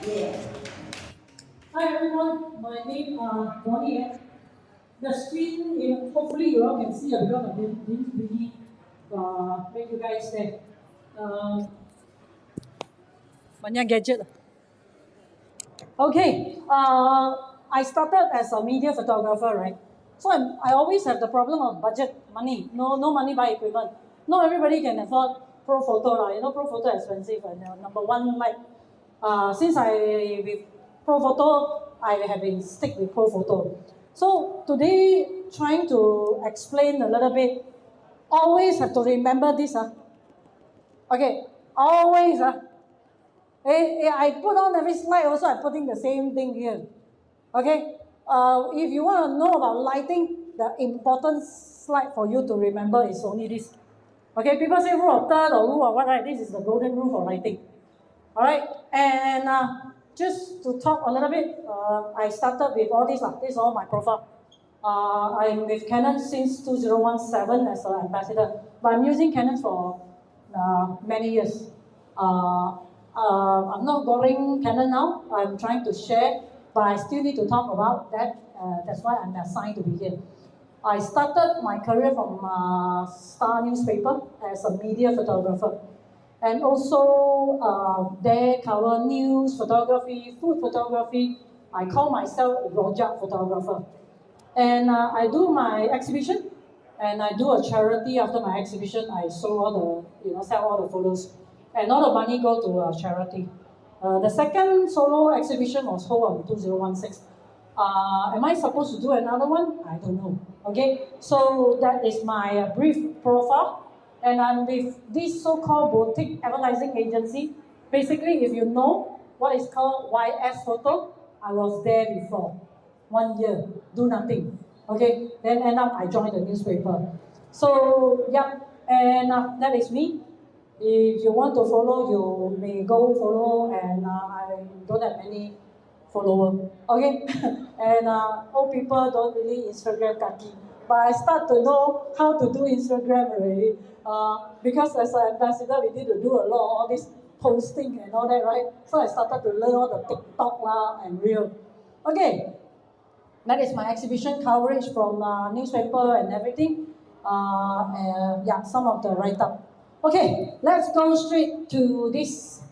Yeah. Hi everyone, my name is Bonnie. The screen, hopefully you all can see because I didn't really make you guys there. Banyak gadget. Okay, I started as a media photographer, right? So I always have the problem of budget, money. No money buy equipment. Not everybody can afford pro photo. Pro photo expensive. And number one, like, since with pro photo, I have been stick with pro photo. So today, trying to explain a little bit, always have to remember this. Okay, always. I put on every slide also, I'm putting the same thing here. Okay? If you want to know about lighting, the important slide for you to remember is only this. Okay, people say rule of third or rule of what, right? This is the golden rule for lighting. Alright, and just to talk a little bit, I started with all this. This is all my profile. I'm with Canon since 2017 as an ambassador, but I'm using Canon for many years. I'm not going Canon now. I'm trying to share, but I still need to talk about that. That's why I'm assigned to be here. I started my career from Star newspaper as a media photographer. And also they cover news photography, food photography. I call myself a rojak photographer. And I do my exhibition, and I do a charity after my exhibition. I sell all the, sell all the photos, and all the money go to charity. The second solo exhibition was held in 2016. Am I supposed to do another one? I don't know. Okay, so that is my brief profile. And I'm with this so-called boutique advertising agency. Basically, if you know what is called YS Photo, I was there before. 1 year, do nothing. Okay, then end up I joined the newspaper. So, yeah, And that is me. If you want to follow, you may go follow, and I don't have any follower. Okay, and old people don't really Instagram kaki, but I start to know how to do Instagram already. Because as an ambassador, we need to do a lot of all this posting and all that, right? So I started to learn all the TikTok and Reel. Okay, that is my exhibition coverage from newspaper and everything. Yeah, some of the write-up. Okay, let's go straight to this.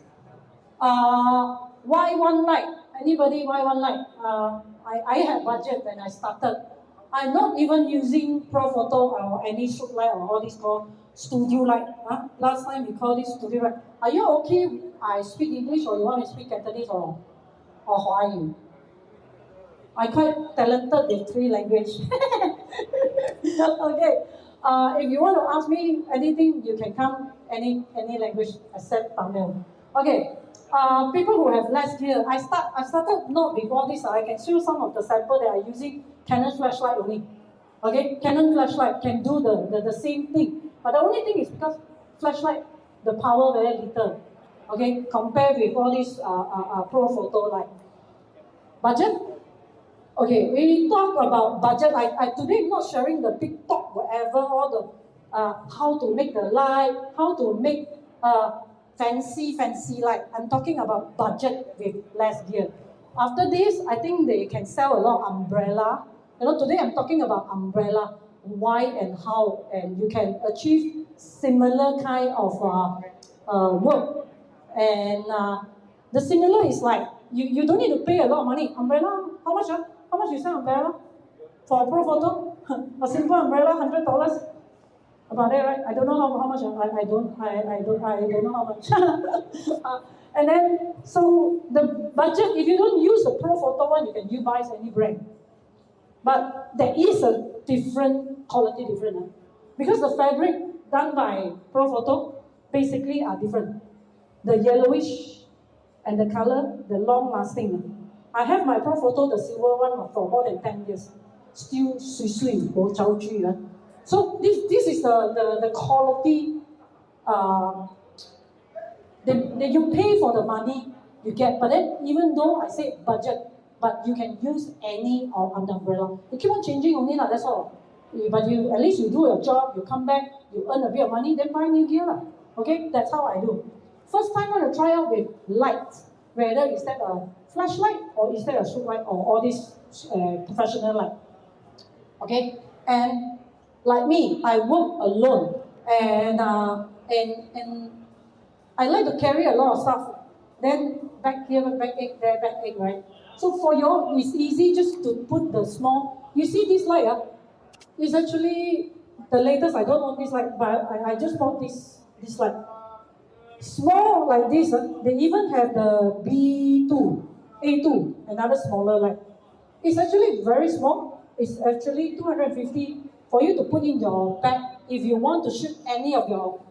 Why one light? Anybody why one light? I had budget when I started. I'm not even using Pro Photo or any shoot light or all this called studio light. Last time we called this studio light. Are you okay? I speak English or you want to speak Cantonese or Hawaii? I'm quite talented with 3 languages. Okay. If you want to ask me anything, you can come any language except Tamil. Okay. People who have less gear, I started not before this. I can show some of the sample that are using Canon flashlight only. Okay, Canon flashlight can do the same thing, but the only thing is because flashlight the power very little. Okay, compared with all these Pro Photo light. Budget. Okay, we talk about budget. I today I'm not sharing the big talk, whatever, all the how to make the light, how to make fancy light. I'm talking about budget with less gear. After this, I think they can sell a lot of umbrella. You know, today I'm talking about umbrella, why and how, and you can achieve similar kind of work. And the similar is like you don't need to pay a lot of money. Umbrella, how much? How much you sell umbrella? For a Pro Photo? A simple umbrella, $100? About that, right? I don't know how much. I don't know how much. And then, so the budget, if you don't use the Pro Photo one, you buy any brand. But there is a different quality different. Because the fabric done by Pro Photo basically are different. The yellowish and the color, the long lasting. I have my Pro Photo, the silver one, for more than 10 years. Still sui So this is the quality that you pay for the money you get. But then even though I say budget, but you can use any of the umbrella. You keep on changing only, that's all. But at least you do your job, you come back, you earn a bit of money, then buy new gear. Okay, that's how I do. First time I want to try out with lights, whether is that a flashlight or is that a shoot light or all this professional light. Okay, and like me, I work alone, and I like to carry a lot of stuff. Then back here, back ache there, back ache, right? So for you, it's easy just to put the small. You see this light, it's actually the latest. I don't know this light, but I just bought this light. Small like this, they even have the B2, A2, another smaller light. It's actually very small. It's actually 250 for you to put in your bag. If you want to shoot any of your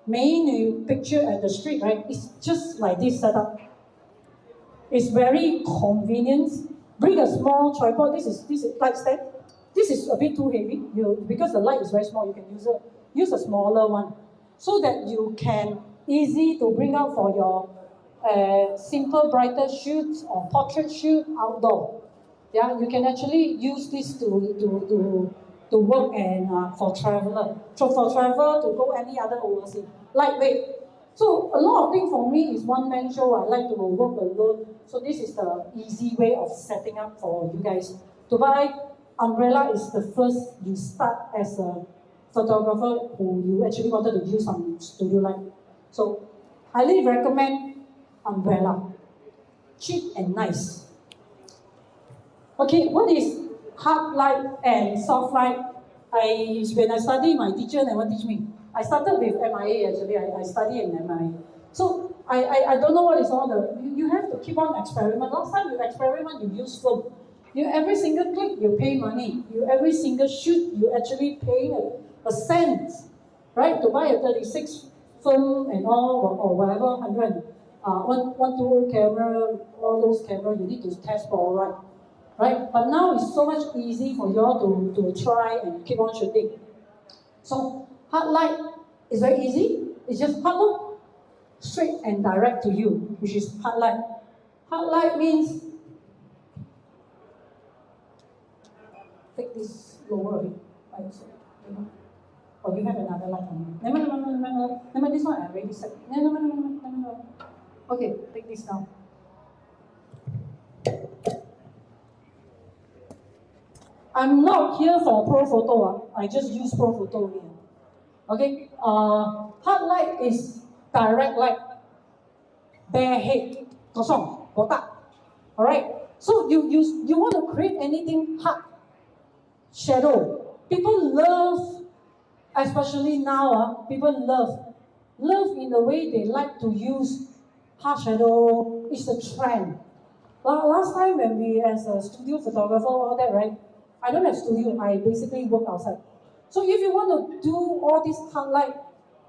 main picture at the street, right? It's just like this setup. It's very convenient. Bring a small tripod. This is light stand. This is a bit too heavy. Because the light is very small, you can use a smaller one, so that you can easy to bring out for your simple brighter shoots or portrait shoot outdoor. Yeah, you can actually use this to work and for traveler. So for travel to go any other overseas, lightweight. So a lot of things for me is one-man show. I like to work alone. So this is the easy way of setting up for you guys. To buy umbrella is the first you start as a photographer who you actually wanted to use some studio light. So highly recommend umbrella. Cheap and nice. Okay, what is hard light and soft light? When I study, my teacher never teach me. I started with MIA actually. I study in MIA. So I don't know what is all the. You have to keep on experiment. Last time you experiment, you use film. Every single click, you pay money. Every single shoot, you actually pay a cent, right? To buy a 36 film and all or whatever 100. One tool camera, all those cameras you need to test for, right? But now it's so much easy for you all to try and keep on shooting. So hard light, It's very easy. It's just hard look, straight and direct to you, which is hard light. Hard light means take this lower a bit. Or you have another light on you. Never, this one I already set. Never. Okay, take this down. I'm not here for pro photo. I just use pro photo here. Okay, hard light is direct light, bare head, kosong, botak. Alright, so you want to create anything hard, shadow. People love, especially now, people love in the way they like to use hard shadow. It's the trend. Last time when we as a studio photographer, all that, right? I don't have studio, I basically work outside. So if you want to do all this hard light,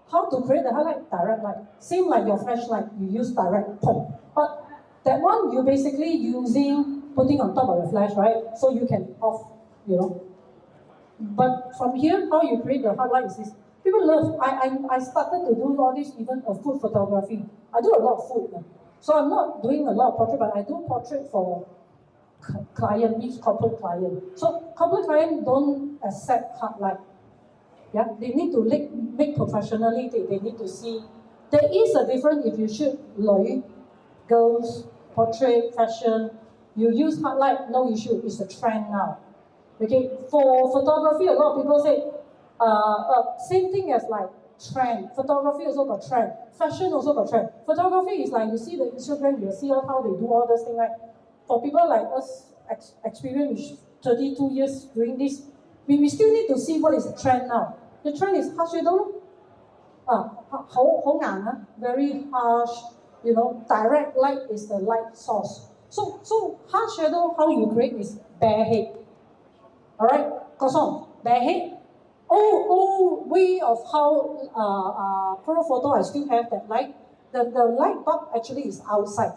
how to create the hard light? Direct light. Same like your flashlight, you use direct pump. But that one you're basically putting on top of your flash, right? So you can off, But from here, how you create the hard light is this. People love, I started to do all this, even food photography. I do a lot of food. So I'm not doing a lot of portrait, but I do portrait for client, means corporate client. So corporate client don't accept hard light. Yeah, they need to make professionally. They need to see. There is a difference if you shoot girls, portrait, fashion. You use hard light, no issue. It's a trend now. Okay, for photography, a lot of people say, same thing as like trend. Photography also got trend. Fashion also got trend. Photography is like you see the Instagram, you see how they do all those things, right? For people like us, experienced 32 years doing this, we still need to see what is the trend now. The trend is harsh shadow. Very harsh, direct light is the light source. So harsh shadow, how you create is bare head. Alright, kosong, bare head. Old way of how pro photo I still have that light. The light bulb actually is outside.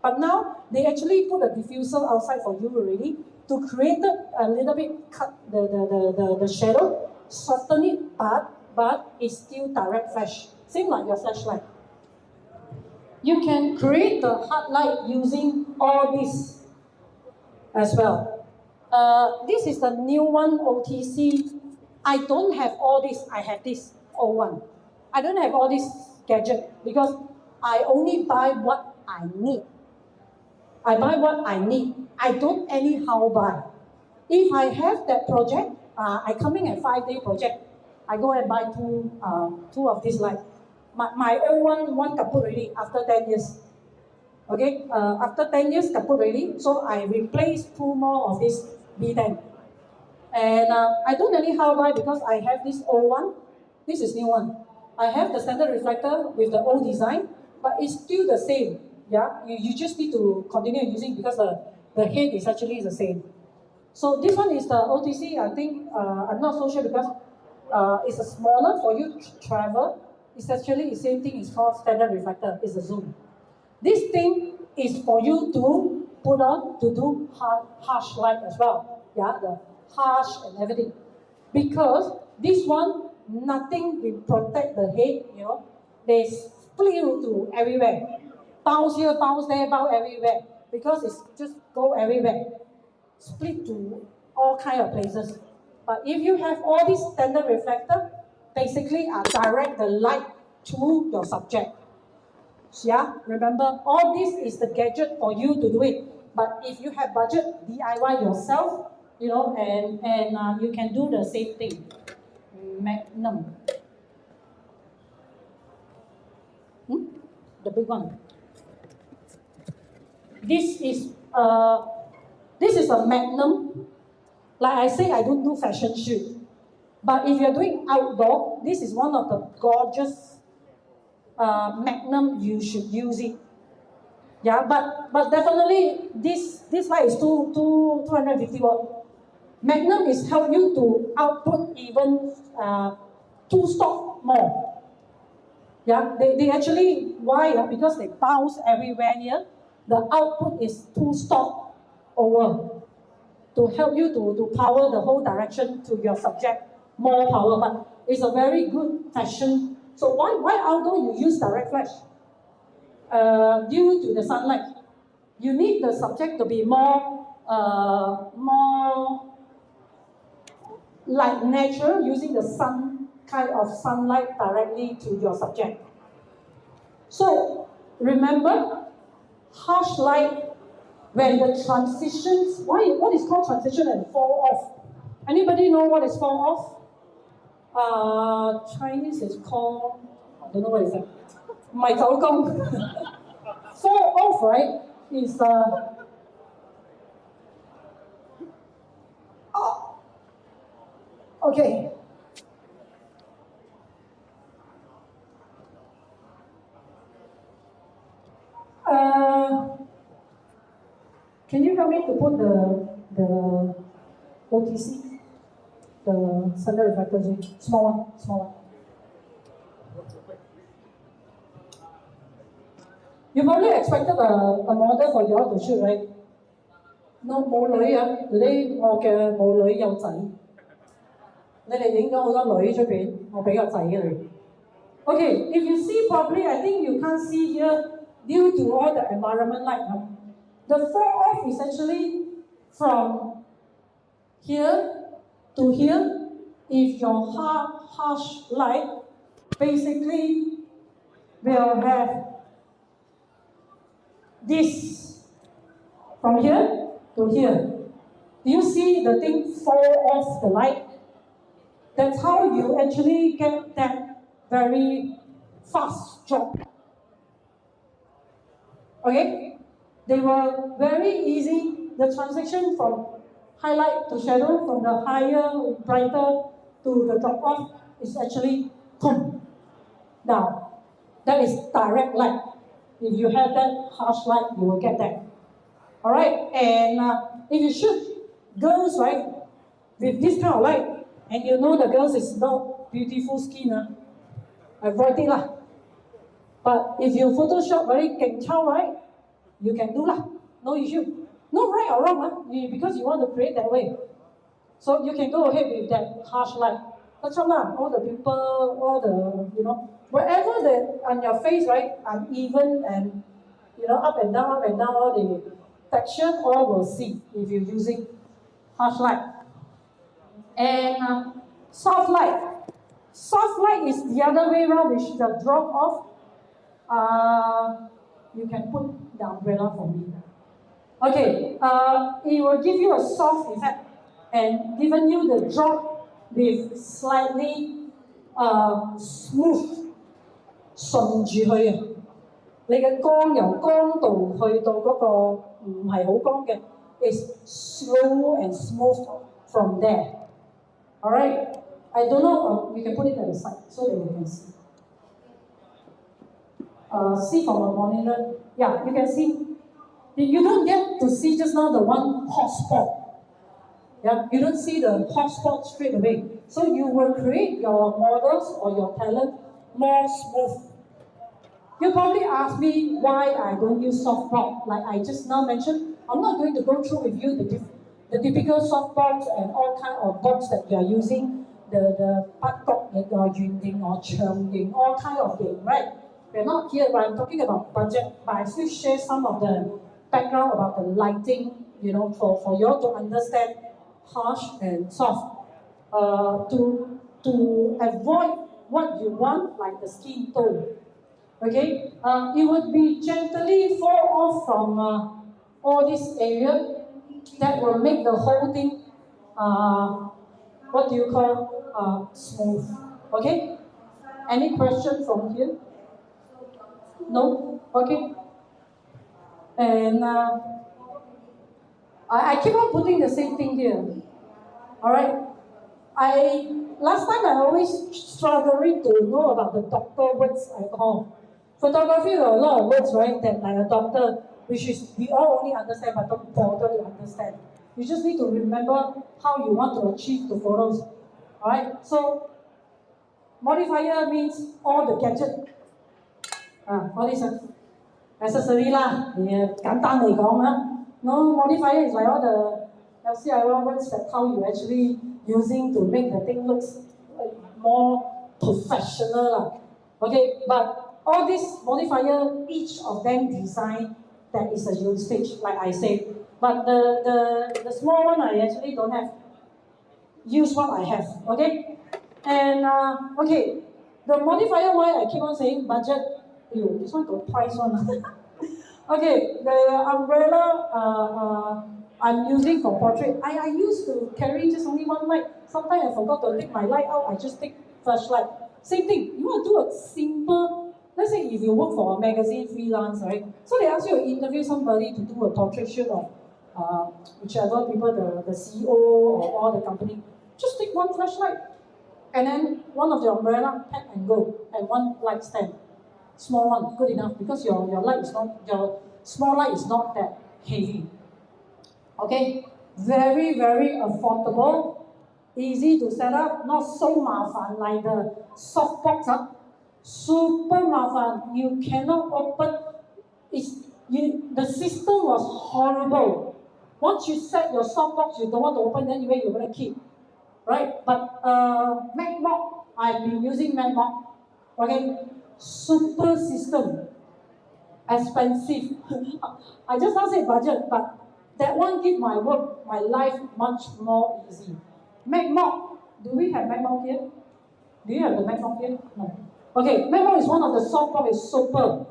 But now they actually put a diffuser outside for you already to create a little bit cut the shadow, soften it, but it's still direct flash. Same like your flashlight. You can create the hard light using all this as well. This is the new one, OTC. I don't have all this, I have this old one. I don't have all this gadget because I only buy what I need. I buy what I need. I don't anyhow buy. If I have that project, I coming at 5-day project, I go and buy two of this light. My old one kaput already after 10 years. Okay, after 10 years kaput already, so I replaced 2 more of this B10. And I don't anyhow buy because I have this old one. This is new one. I have the standard reflector with the old design, but it's still the same. Yeah, you just need to continue using because the head is actually the same. So this one is the OTC. I think I'm not so sure because it's a smaller for you to travel. It's actually the same thing. It's called standard reflector. It's a zoom. This thing is for you to put on to do harsh light as well. Yeah, the harsh and everything. Because this one, nothing will protect the head. They split to everywhere. Bounce here, bounce there, bounce everywhere. Because it's just go everywhere. Split to all kind of places. But if you have all these standard reflector, basically direct the light to your subject. Yeah, remember, all this is the gadget for you to do it. But if you have budget, DIY yourself, and you can do the same thing. Magnum. The big one. This is a Magnum. Like I say, I don't do fashion shoot. But if you're doing outdoor, this is one of the gorgeous Magnum. You should use it. Yeah, but definitely this light is 250 watt. Magnum is help you to output even 2 stock more. Yeah, they actually, why? Because they bounce everywhere here. The output is 2 stock over to help you to power the whole direction to your subject, more power. But it's a very good fashion So why outdoor you use direct flash? Due to the sunlight. You need the subject to be more like nature, using the sun kind of sunlight directly to your subject. So remember, harsh light, when the transitions, what is called transition and fall off? Anybody know what is fall off? Chinese is called, I don't know what is that. 唔係走工 fall off, right, is okay. Can you help me to put the OTC, the standard reflector, small one. You probably expected a model for you all to shoot, right? No, 冇女啊！today 我嘅冇女有仔，你哋影咗好多女出邊，我俾個仔你。Okay, if you see properly, I think you can't see here due to all the environment light. The fall off is actually from here to here. If your harsh light basically will have this from here to here. Do you see the thing fall off the light? That's how you actually get that very fast drop. Okay? They were very easy. The transition from highlight to shadow, from the higher, brighter to the drop off is actually boom. Now, that is direct light. If you have that harsh light, you will get that. Alright? And if you shoot girls, right, with this kind of light, and you know the girls is not beautiful skin, avoid it lah. But if you Photoshop very keng chao, right, you can do lah. No issue. No right or wrong, because you want to create that way. So you can go ahead with that harsh light. That's all lah. All the people, all the, wherever the on your face, right, uneven and, up and down, all the texture, all will see if you're using harsh light. And soft light. Soft light is the other way around, which is the drop off. You can put the umbrella for me. Okay, it will give you a soft effect and given you the drop with slightly smooth 順住去啊！你嘅光由光度去到嗰個唔係好光嘅 is slow and smooth from there. Alright, I don't know. You can put it at the side so that you can see. See from a monitor. Yeah, you can see. You don't get to see just now the one hot spot. Yeah, you don't see the hot spot straight away. So you will create your models or your talent more smooth. You probably ask me why I don't use soft box. Like I just now mentioned, I'm not going to go through with you the typical soft box and all kind of box that you are using, the 不角形or 圓形or 長形, all kind of thing, right? We're not here, but I'm talking about budget, but I still share some of the background about the lighting, for you all to understand harsh and soft. To avoid what you want, like the skin tone. Okay? It would be gently fall off from all this area that will make the whole thing, what do you call, smooth. Okay? Any question from here? No? Okay. And I keep on putting the same thing here. Alright? Last time I always struggling to know about the doctor words I call. Photography, there are a lot of words, right, that like a doctor, which is we all only understand but don't bother to understand. You just need to remember how you want to achieve the photos. Alright? So, modifier means all the gadget. All this accessory lah. 簡單嚟講啦。No, modifier is like all the LCIR words that how you actually using to make the thing looks more professional lah. Okay, but all these modifier, each of them design that is a usage, like I said. But the small one, I actually don't have. Use what I have, okay? And, okay, the modifier why I keep on saying budget, this one got price one. Okay, the umbrella I'm using for portrait. I used to carry just only one light. Sometimes I forgot to take my light out, I just take flashlight. Same thing, you want to do a simple, let's say if you work for a magazine freelance, right? So they ask you to interview somebody to do a portrait shoot of whichever people, the CEO or all the company. Just take one flashlight and then one of the umbrella, pack and go, and one light stand. Small one, good enough, because your light is not, your small light is not that heavy. Okay, very, very affordable, easy to set up, not so mafan like the softbox. Super mafan, you cannot open. The system was horrible. Once you set your softbox, you don't want to open, then where you're going to keep. Right? But MacBook, I've been using MacBook. Okay? Super system. Expensive. I just not say budget, but that one give my work, my life much more easy. MacBook, do we have MacBook here? Do you have the MacBook here? No. Okay, MacBook is one of the softbox, is super.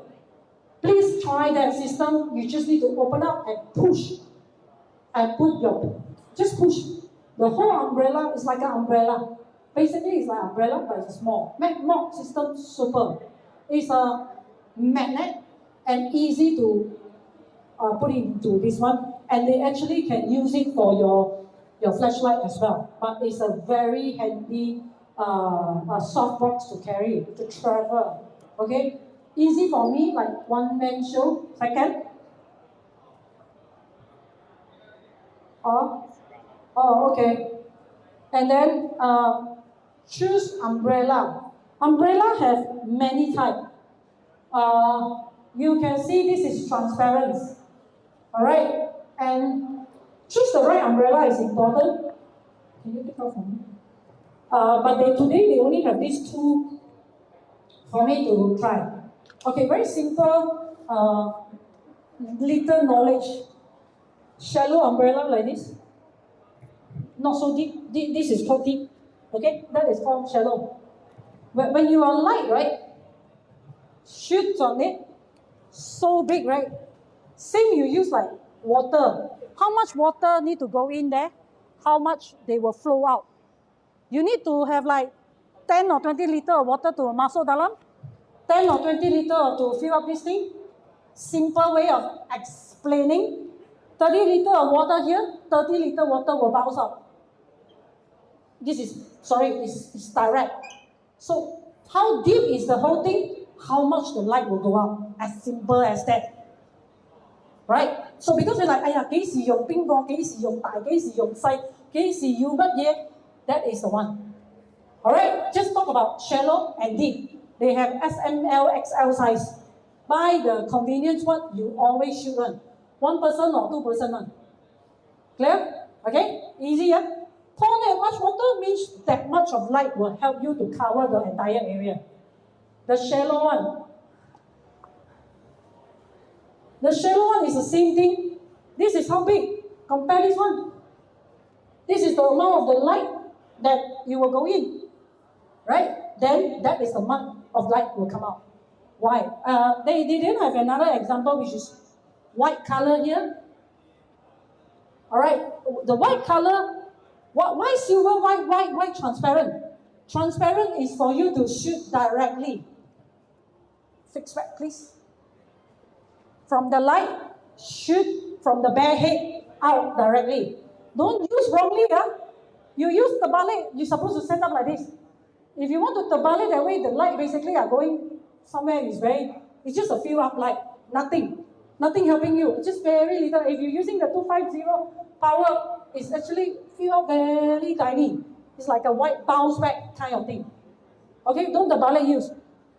Please try that system. You just need to open up and push. And put just push. The whole umbrella is like an umbrella. Basically, it's like an umbrella, but it's small. MacBook system, super. It's a magnet and easy to put into this one. And they actually can use it for your flashlight as well. But it's a very handy soft box to carry, to travel. Okay? Easy for me, like one-man show. Second. Oh, okay. And then choose umbrella. Umbrella have many types. You can see this is transparent. Alright? And choose the right umbrella is important. Can you take out for me? But today they only have these two for me to try. Okay, very simple, little knowledge. Shallow umbrella like this. Not so deep. This is called deep. Okay, that is called shallow. When you are light, right? Shoot on it. So big, right? Same you use like water. How much water need to go in there? How much they will flow out? You need to have like 10 or 20 liters of water to masuk dalam. 10 or 20 liters to fill up this thing. Simple way of explaining. 30 liters of water here, 30 liters water will bounce out. This is, it's direct. So, how deep is the whole thing? How much the light will go out? As simple as that. Right? So, because we're like, 哎呀，幾時用邊個？幾時用大？幾時用細？幾時要乜嘢？ That is the one. Alright? Just talk about shallow and deep. They have SML, XL size. By the convenience one, you always shoot one. One person or two person one. Clear? Okay? Easy, yeah? Pour that much water means that much of light will help you to cover the entire area. The shallow one. The shallow one is the same thing. This is how big. Compare this one. This is the amount of the light that you will go in. Right? Then that is the amount of light will come out. Why? They didn't have another example which is white color here. Alright, the white color, why silver, white, transparent? Transparent is for you to shoot directly. Fix back, please. From the light, shoot from the bare head out directly. Don't use wrongly, You use the terbalik, you're supposed to set up like this. If you want to terbalik that way, the light basically are going somewhere, it's just a fill up light, nothing helping you, just very little. If you're using the 250 power, it's actually fill up very tiny. It's like a white bounce back kind of thing. Okay, don't terbalik use.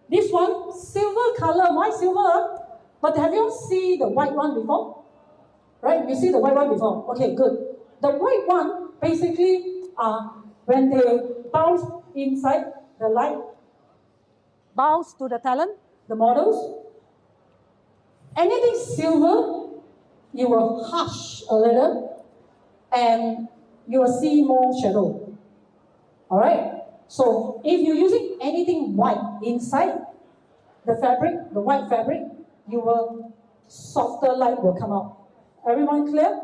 This one, silver color, why silver? But have you seen the white one before? Right, you see the white one before. Okay, good. The white one, basically, when they bounce inside the light, bows to the talent, the models. Anything silver, you will harsh a little and you will see more shadow. Alright? So if you're using anything white inside the fabric, the white fabric, you will, softer light will come out. Everyone clear?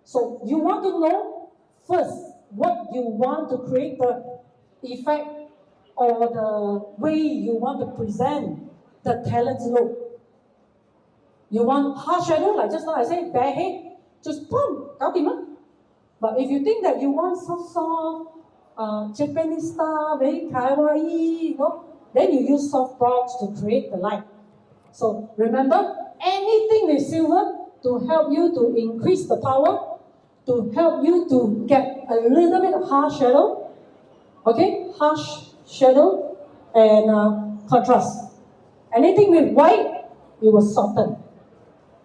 So you want to know first what you want to create the effect or the way you want to present the talent's look. You want harsh shadow, like just now I said, bare head, just boom, 搞掂啦. But if you think that you want soft, Japanese style, very kawaii, then you use soft box to create the light. So remember, anything with silver to help you to increase the power, to help you to get a little bit of harsh shadow, okay, harsh shadow and contrast. Anything with white, it will soften.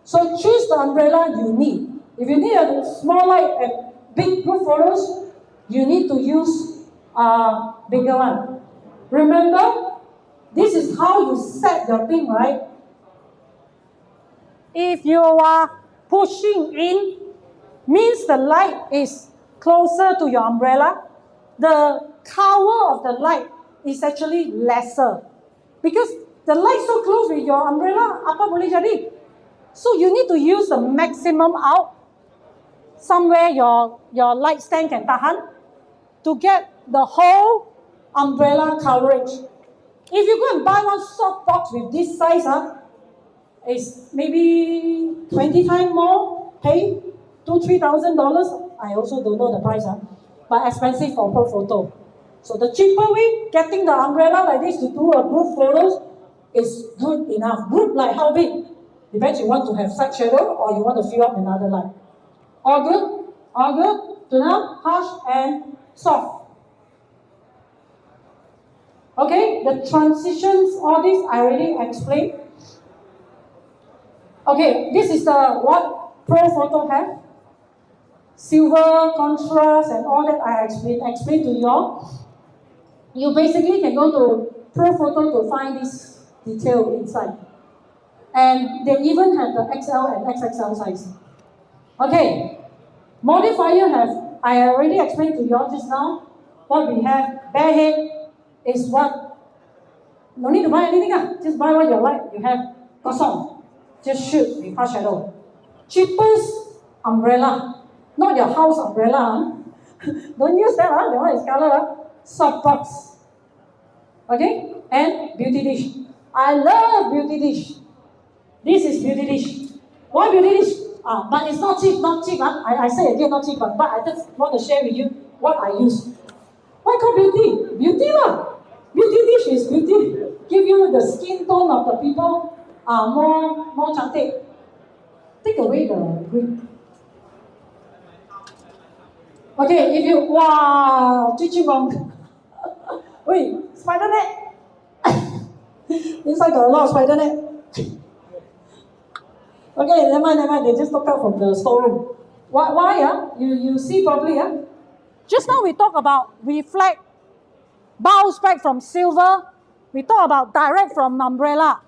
So choose the umbrella you need. If you need a small light and big group photos, you need to use a bigger one. Remember, this is how you set your thing, right? If you are pushing in, means the light is closer to your umbrella. The cover of the light is actually lesser. Because the light so close with your umbrella, apa boleh jadi? So you need to use the maximum out, somewhere your light stand can tahan, to get the whole umbrella coverage. If you go and buy one soft box with this size, it's maybe 20 times more, pay $2,000-$3,000. I also don't know the price, but expensive for pro photo. So the cheaper way, getting the umbrella like this to do a group photos is good enough. Group like how big? Depends, you want to have side shadow or you want to fill up another light. All good? All good? To now, harsh and soft. Okay, the transitions, all this I already explained. Okay, this is the what Pro Photo have. Silver, contrast, and all that I explained to you all. You basically can go to Pro Photo to find this detail inside. And they even have the XL and XXL size. Okay, modifier have, I already explained to you all just now, what we have. Bare head is what, no need to buy anything, just buy what you like. You have kosong, just shoot with harsh shadow. Cheapest umbrella, not your house umbrella. Don't use that, that one is color. Soft box. Okay, and beauty dish. I love beauty dish. This is beauty dish. Why beauty dish? But it's not cheap, not cheap. I say again, not cheap, but I just want to share with you what I use. Why call beauty? Beauty lah. Beauty dish is beauty. Give you the skin tone of the people more cantik. Take away the green. Okay, if you, wow, chichi bong. Wait, spider net. Inside got a lot of spider net. Okay, never mind. They just took out from the storeroom. Why? You see properly, Just now we talk about reflect, bounce back from silver. We talk about direct from umbrella.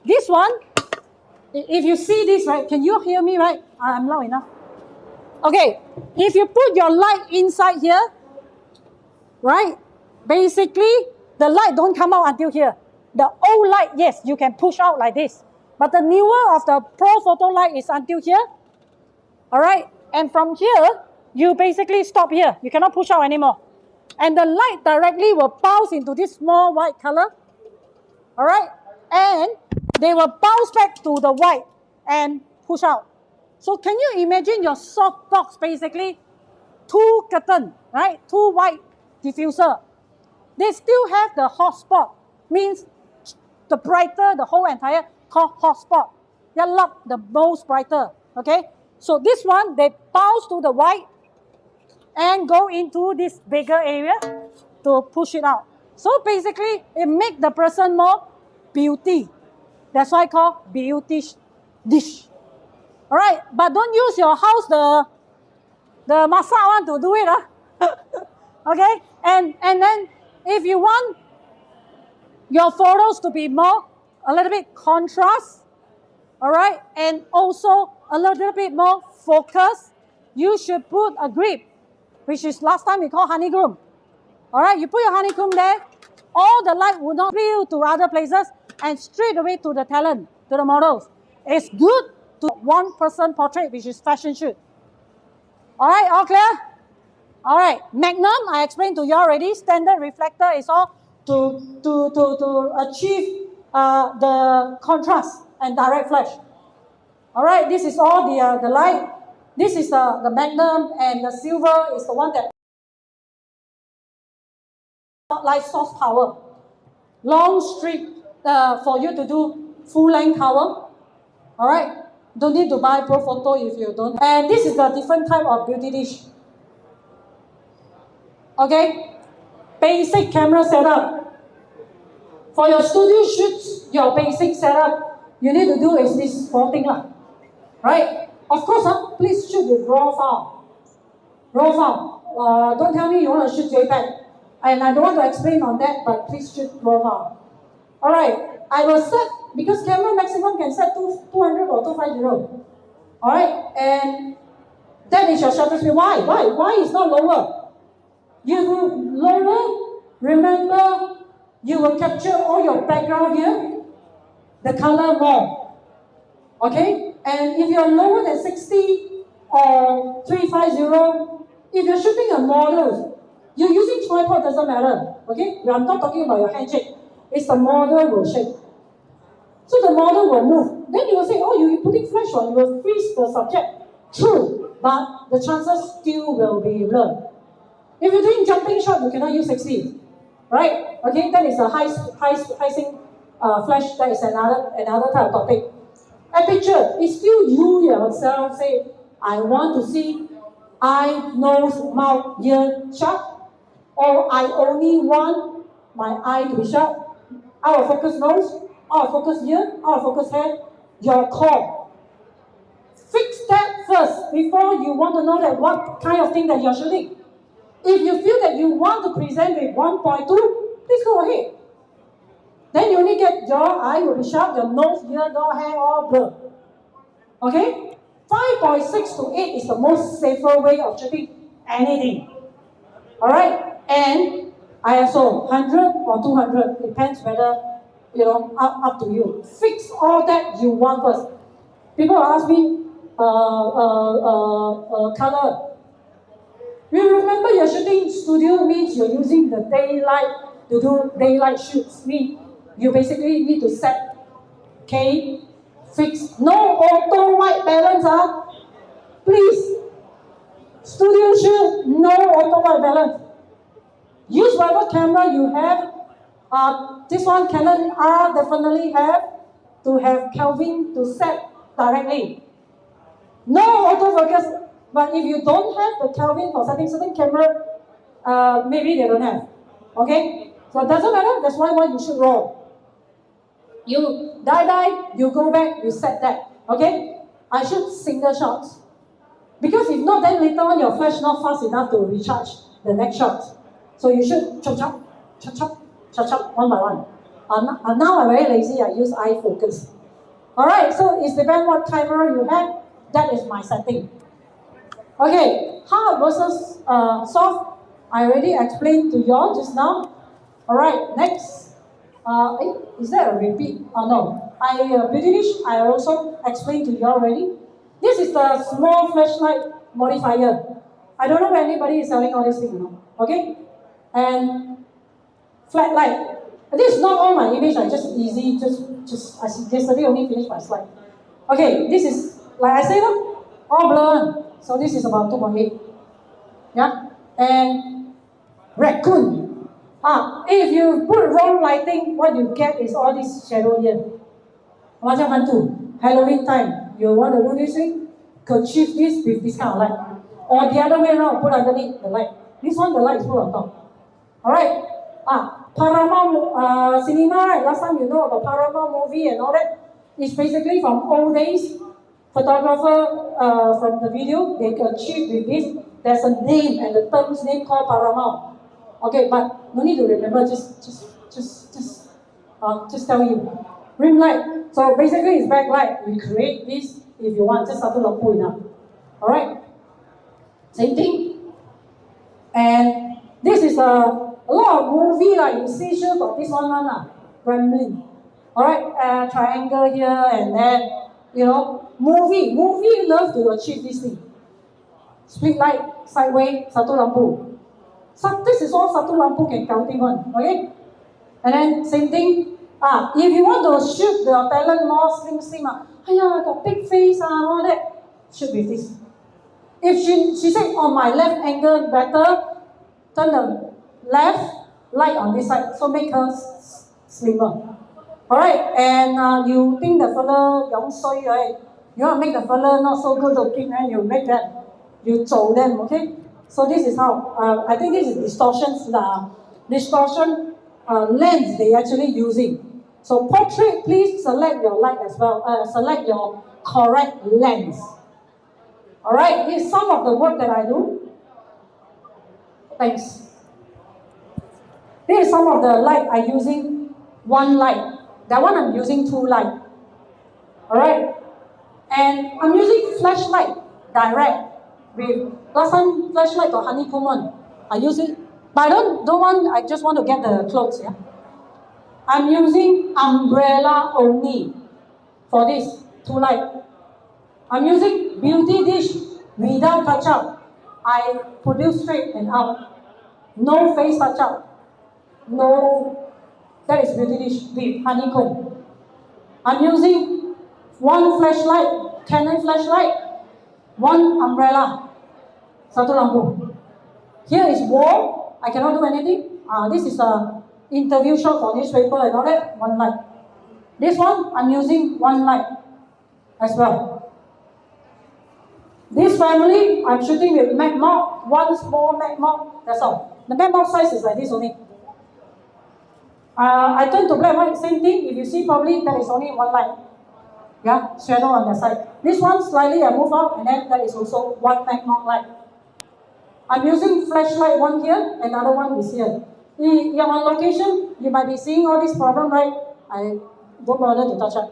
This one, if you see this, right? Can you hear me, right? I'm loud enough. Okay, if you put your light inside here, right? Basically, the light don't come out until here. The old light, yes, you can push out like this. But the newer of the Pro Photo light is until here. Alright? And from here, you basically stop here. You cannot push out anymore. And the light directly will bounce into this small white color. Alright? And they will bounce back to the white and push out. So can you imagine your soft box basically? Two curtain, right? Two white diffuser. They still have the hot spot. Means the brighter, the whole entire called hot spot. They love the most brighter. Okay? So this one, they bounce to the white and go into this bigger area to push it out. So basically, it makes the person more beauty. That's why I call beauty dish. Alright, but don't use your house the masak one to do it. Okay? And then if you want your photos to be more, a little bit contrast, all right, and also a little bit more focus. You should put a grip, which is last time we call honeycomb. All right, you put your honeycomb there, all the light will not spill to other places and straight away to the talent, to the models. It's good to one person portrait, which is fashion shoot. All right, all clear? All right, Magnum, I explained to you already. Standard reflector is all to achieve the contrast and direct flash. All right, this is all the light. This is the Magnum, and the silver is the one that light source power. Long strip for you to do full length cover. All right, don't need to buy Pro Photo if you don't. And this is the different type of beauty dish. Okay, basic camera setup. For your studio shoots, your basic setup, you need to do is this 4 things lah. Right? Of course, please shoot with raw file. Raw file. Don't tell me you want to shoot JPEG. And I don't want to explain on that, but please shoot raw file. Alright, I will set, because camera maximum can set 200 or 250. Alright, and that is your shutter speed. Why? Why is not lower? You will lower, remember, you will capture all your background here, the color more. Okay? And if you're lower than 60 or 350, if you're shooting a model, you're using tripod, doesn't matter. Okay? I'm not talking about your handshake. It's the model will shake. So the model will move. Then you will say, oh, you're putting flash on, you will freeze the subject. True, but the chances still will be blurred. If you're doing jumping shot, you cannot use 60. Right? Okay, that is a high sync flash. That is another type of topic. Aperture is still you yourself say, I want to see eye, nose, mouth, ear sharp, or I only want my eye to be sharp. Out of focus nose, out of focus ear, out of focus head, your core. Fix that first before you want to know that what kind of thing that you're shooting. If you feel that you want to present with 1.2, please go ahead. Then you only get your eye will be sharp, your nose, ear, nose, hair, all blur. Okay? 5.6 to 8 is the most safer way of shooting anything. Alright? And ISO 100 or 200, depends whether, up to you. Fix all that you want first. People ask me, color. You remember your shooting studio means you're using the daylight to do daylight shoots. You basically need to set, okay, fix, no auto white balance, please. Studio shoot, no auto white balance. Use whatever camera you have. This one, Canon R, definitely have to have Kelvin to set directly. No autofocus. But if you don't have the Kelvin for setting certain camera, maybe they don't have. Okay? So it doesn't matter, that's why you shoot raw. You die, you go back, you set that. Okay? I shoot single shots. Because if not, then later on your flash not fast enough to recharge the next shot. So you shoot chop, one by one. Now I'm very lazy, I use eye focus. Alright, so it depends what camera you have. That is my setting. Okay, hard versus soft. I already explained to you all just now. Alright, next. Is there a repeat? Oh no. British, I also explained to you already. This is the small flashlight modifier. I don't know if anybody is selling all these things, Okay? And flat light. This is not all my image, I just easy, I yesterday only finished my slide. Okay, this is, like I said, all blur. So this is about 2.8. Yeah? And raccoon. If you put wrong lighting, what you get is all this shadow here. Macam hantu. Halloween time, you want to do this thing? Achieve this with this kind of light. Or the other way around, put underneath the light. This one, the light is put on top. Alright? Paramount cinema, right? Last time you know about Paramount movie and all that. It's basically from old days. Photographer from the video, they achieve with this. There's a name and the term's name called Paramount. Okay, but no need to remember, just Just tell you. Rim light. So basically it's backlight. You create this if you want, just satu lampu enough. Alright? Same thing. And this is a lot of movie like you see sure got this one rambling. Alright, triangle here and there. You know, movie love to achieve this thing. Split light, sideways, satu lampu. So this is all satu lampu can counting on. Okay? And then same thing. If you want to shoot your talent more slim, got big face, all that, shoot with this. If she said, my left angle better, turn the left light on this side, so make her slimmer. Alright, and you think the fella young soy, right? You want to make the fella not so good looking, and you make that, you zow them, okay? So this is how, I think this is distortions, distortion lens they actually using. So portrait, please select your light as well, select your correct lens. Alright, here's some of the work that I do. Thanks. Here's some of the light I'm using one light. That one I'm using two light. Alright? And I'm using flashlight direct with last time flashlight got honeycomb one. I use it, but I just want to get the clothes, yeah. I'm using umbrella only for this two light. I'm using beauty dish without touch up. I produce straight and out. No face touch up. No, that is beauty dish with honeycomb. I'm using one flashlight, Canon flashlight, one umbrella, satu lampu. Here is wall, I cannot do anything. This is a interview shot for newspaper and all that, one light. This one, I'm using one light as well. This family, I'm shooting with Mac mount, one small Mac mount, that's all. The Mac mount size is like this only. I turn to black white, same thing. If you see probably there is only one light. Yeah, shadow on the side. This one slightly I move out and then there is also one Mac mount light. I'm using flashlight one here, another one is here. If you're on location, you might be seeing all this problem, right? I don't bother to touch it.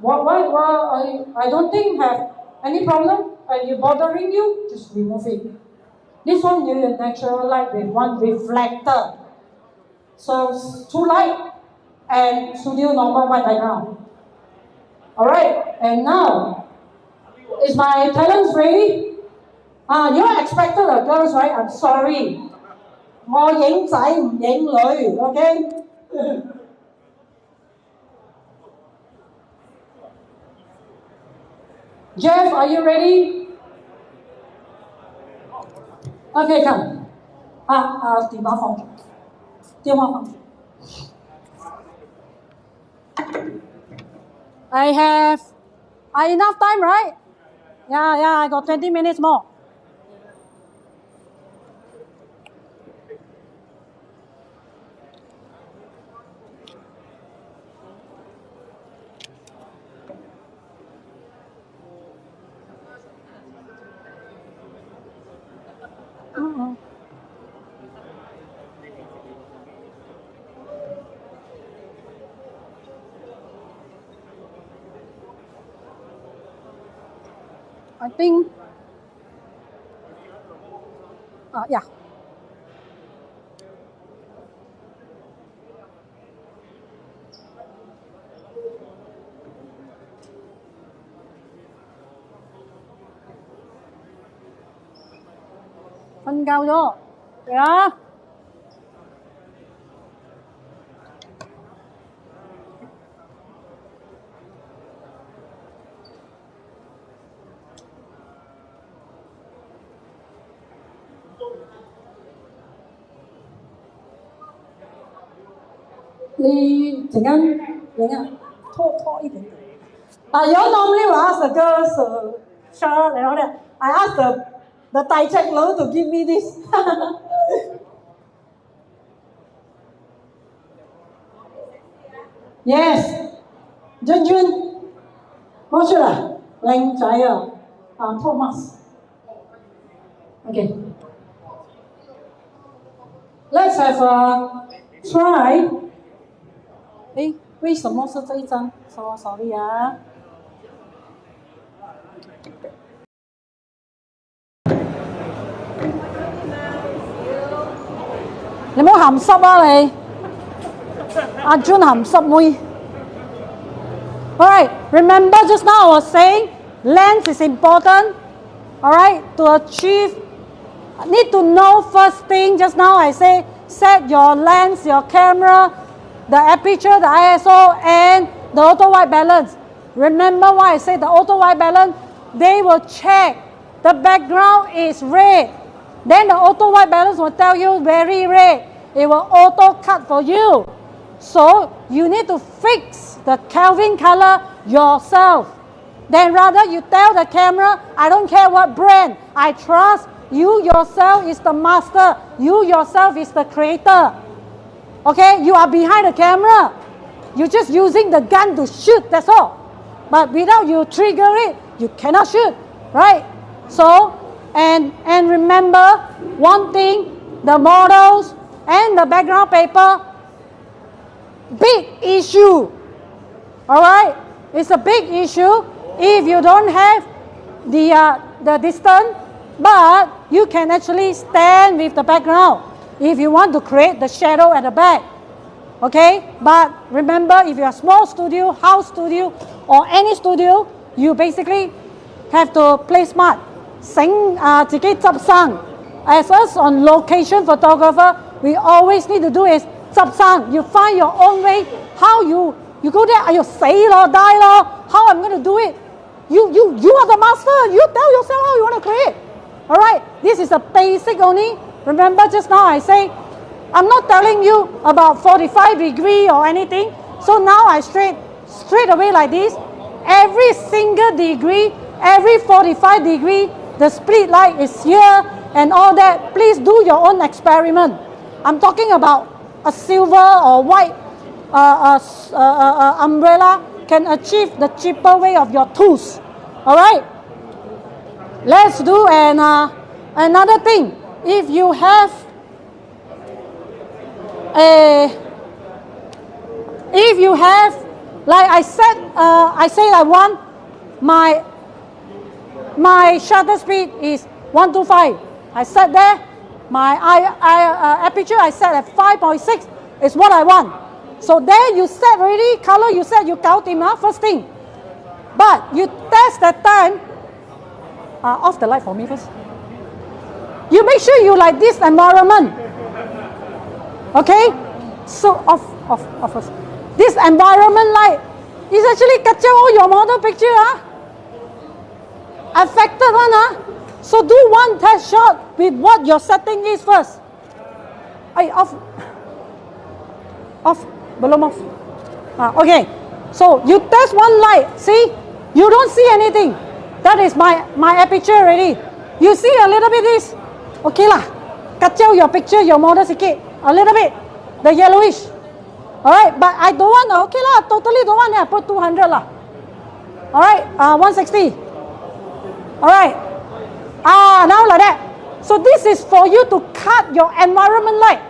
I don't think have any problem. Are you bothering you? Just remove it. This one you use natural light with one reflector. So two light and studio normal white background. Alright, and now is my talents ready? You expected the girls, right? I'm sorry. 我影仔唔影女 okay? Jeff, are you ready? Okay, come. 電話放住，電話放住。I have enough time, right? Yeah, I got 20 minutes more. I think, yeah. Phân cao vô. Yeah. You normally will ask the girls Charlotte and all that. I asked the Thai check low to give me this. Yes. Jun. What's your name? Thomas. Okay. Let's have a try 为什么是这一张 ？So sorry 啊。你唔好鹹濕啊你！阿 Jun 鹹濕妹。Alright, remember just now I was saying lens is important. Alright, to achieve, need to know first thing. Just now I say set your lens, your camera, the aperture, the ISO, and the auto white balance. Remember why I say the auto white balance? They will check the background is red. Then the auto white balance will tell you very red. It will auto cut for you. So you need to fix the Kelvin color yourself. Then rather you tell the camera, I don't care what brand, I trust you yourself is the master. You yourself is the creator. Okay, you are behind the camera. You're just using the gun to shoot, that's all. But without you trigger it, you cannot shoot, right? So, and remember one thing, the models and the background paper, big issue. Alright? It's a big issue if you don't have the distance, but you can actually stand with the background if you want to create the shadow at the back. Okay? But remember, if you're a small studio, house studio, or any studio, you basically have to play smart. 自己執生. As us on location photographer, we always need to do is 執生. You find your own way. How you go there, you say die how I'm going to do it. You are the master. You tell yourself how you want to create. Alright, this is a basic only. Remember just now I say, I'm not telling you about 45 degree or anything. So now I straight away like this. Every single degree, every 45 degree, the split light is here and all that. Please do your own experiment. I'm talking about a silver or white umbrella can achieve the cheaper way of your tools. Alright? Let's do another thing. If you have like I said, I want my shutter speed is 125. I set there. My aperture I set at 5.6 is what I want. So there you set already, color you set, you count him first thing. But you test that time. Off the light for me first. You make sure you like this environment. Okay? So off first. This environment light is actually capture all your model picture. Affected one. So do one test shot with what your setting is first. Off. Belum off. Okay. So you test one light. See? You don't see anything. That is my aperture already. You see a little bit this. Okay lah. Kacau your picture, your model sikit. A little bit. The yellowish. Alright, but I don't want, okay lah, totally don't want, I put 200 lah. Alright, 160. Alright. Now like that. So this is for you to cut your environment light.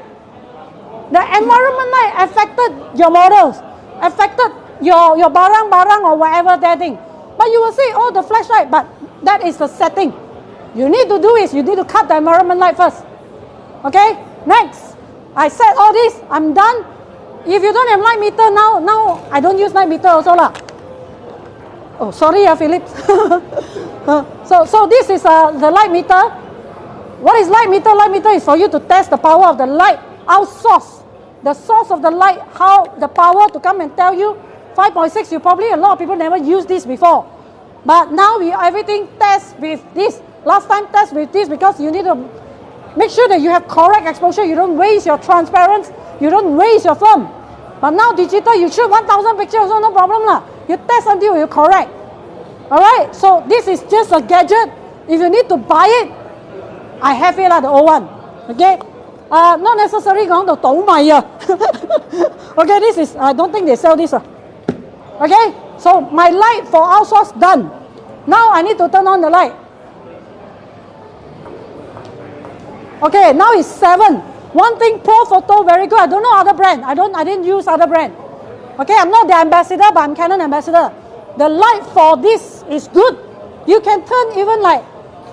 The environment light affected your models, affected your barang-barang or whatever that thing. But you will see, oh, the flashlight, but that is the setting. You need to do is, you need to cut the environment light first. Okay, next. I set all this, I'm done. If you don't have light meter now I don't use light meter also lah. Oh, sorry, Philip. So this is the light meter. What is light meter? Light meter is for you to test the power of the light out source. The source of the light, how the power to come and tell you 5.6. You probably, a lot of people never used this before. But now everything test with this. Last time test with this because you need to make sure that you have correct exposure. You don't waste your transparency. You don't waste your film. But now digital, you shoot 1,000 pictures also no problem lah. You test until you correct. Alright, so this is just a gadget. If you need to buy it, I have it lah, the old one. Okay? Not necessary going to 倒買啊. Okay, this is, I don't think they sell this. Okay, so my light for outsource done. Now I need to turn on the light. Okay, now it's 7. One thing, Pro Photo, very good. I don't know other brand. I didn't use other brand. Okay, I'm not the ambassador, but I'm Canon ambassador. The light for this is good. You can turn even like,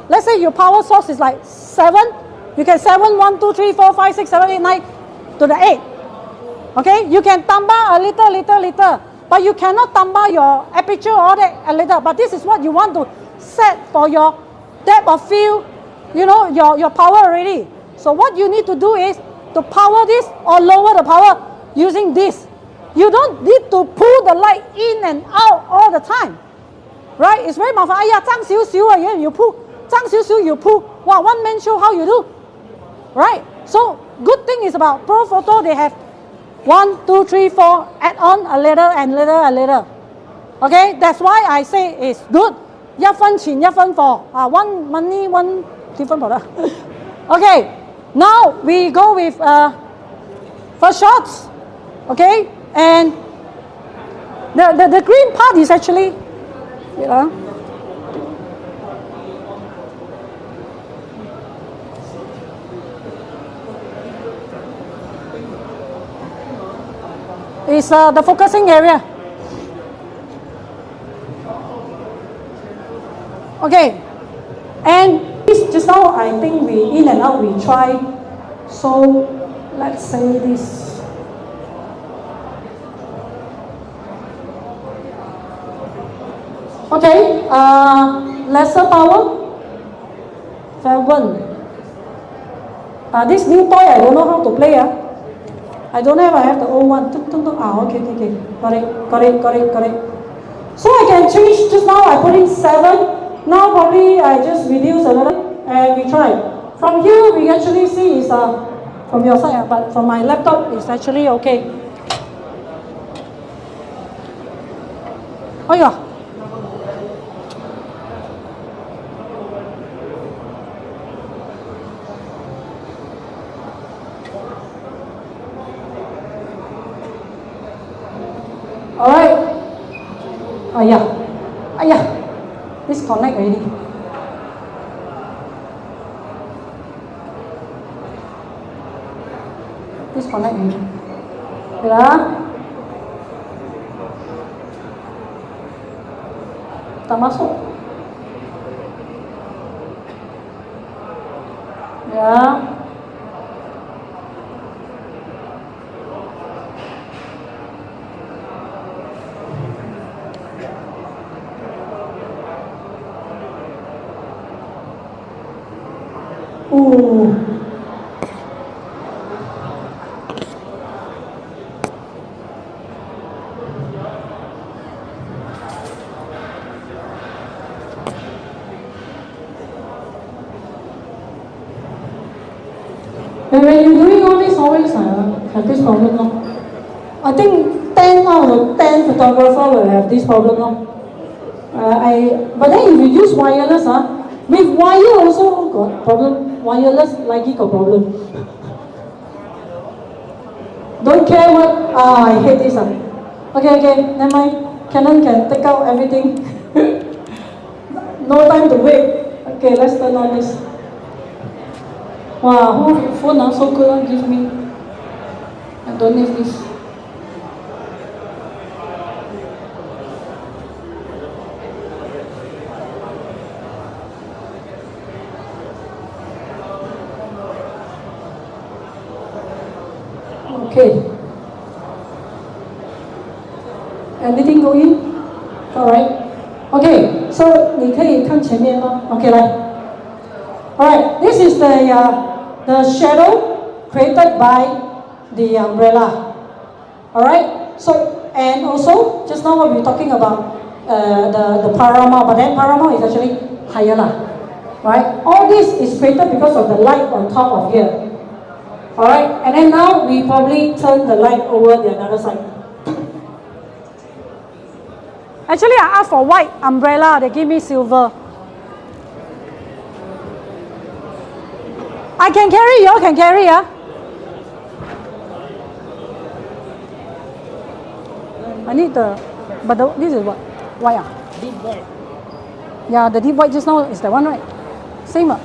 let's say your power source is like 7. You can 7, 1, 2, 3, 4, 5, 6, 7, 8, 9 to the 8. Okay, you can tambah a little, but you cannot tambah your aperture all that a little. But this is what you want to set for your depth of field, you know, your power already. So what you need to do is to power this or lower the power using this. You don't need to pull the light in and out all the time, right? It's very 麻烦。哎呀，脏少少啊，you pull， 脏少少 you pull。哇 ，one man show how you do, right? So good thing is about Pro Photo, they have 1, 2, 3, 4 add on a little and little. Okay, that's why I say it's good. 一分錢一分貨啊 ，one money one different product. Okay, now we go with first shots. Okay, and the green part is actually, is the focusing area. Okay, and this just now I think we in and out we try. So let's say this. Okay, lesser power, 7. This new toy I don't know how to play. I don't have. I have the old one. Okay. Got it. So I can change. Just now I put in 7. Now probably I just reduce a little and we try. From here we actually see is from your side, but from my laptop it's actually okay. Oh yeah. Alright. Disconnect already. Disconnect already. Tak masuk. Ya. When you're doing all this, always have this problem. No? I think 10 out of 10 photographer will have this problem. No? But then if you use wireless, with wire also got problem. Wireless likely got problem. Don't care what. I hate this. Okay, never mind. Canon can take out everything. No time to wait. Okay, let's turn on this. Wow, who phone so good, give me. I don't need this. Okay. Anything go in? Alright. Okay, so 你可以看前面吗 Okay, 来。Alright, this is the shadow created by the umbrella. Alright, so and also just now what we were talking about the paramount, but then paramount is actually higher lah. Right? All this is created because of the light on top of here. Alright, and then now we probably turn the light over the other side. Actually, I asked for white umbrella, they give me silver. I can carry, you all can carry, I need this is what? White Deep white. Yeah, the deep white just now is the one, right? Same. Okay.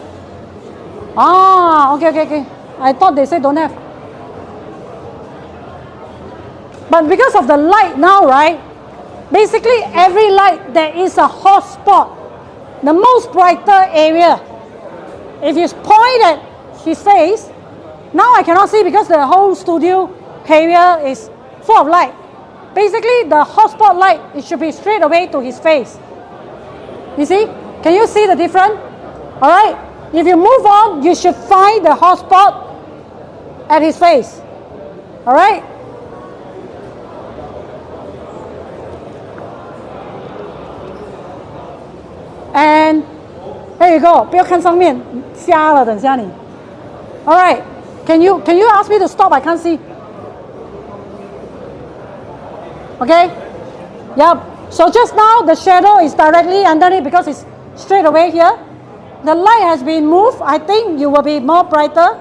I thought they said don't have. But because of the light now, right? Basically, every light, there is a hot spot. The most brighter area. If you point at his face, now I cannot see because the whole studio area is full of light. Basically, the hotspot light, it should be straight away to his face. You see? Can you see the difference? All right. If you move on, you should find the hotspot at his face. All right. And there you go. 不要看上面，瞎了，等下你。All right. Can you ask me to stop? I can't see. Okay. Yep. So just now the shadow is directly underneath because it's straight away here. The light has been moved. I think you will be more brighter